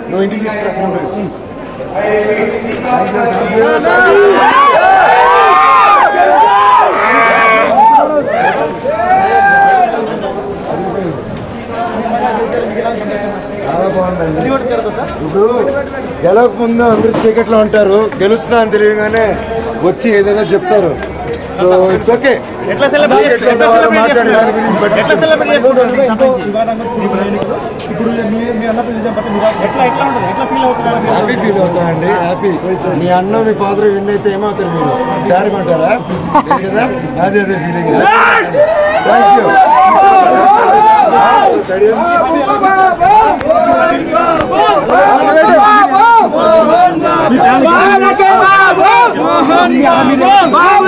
నువ్వు ఇంటికి తీసుకురా. చాలా బాగుందండి. ఇప్పుడు గెలవక ముందు అందరూ చీకట్లో ఉంటారు, గెలుస్తున్నా అని తెలియగానే వచ్చి ఏదేదో చెప్తారు. So it's okay. మాట్లాడే దాని గురించి హ్యాపీ ఫీల్ అవుతామండి. హ్యాపీ. మీ అన్న మీ ఫాదర్ విన్ అయితే ఏమవుతారు? మీరు సాడ్గా ఉంటారా? కదా, అదే అదే ఫీలింగ్. Thank you. Mohan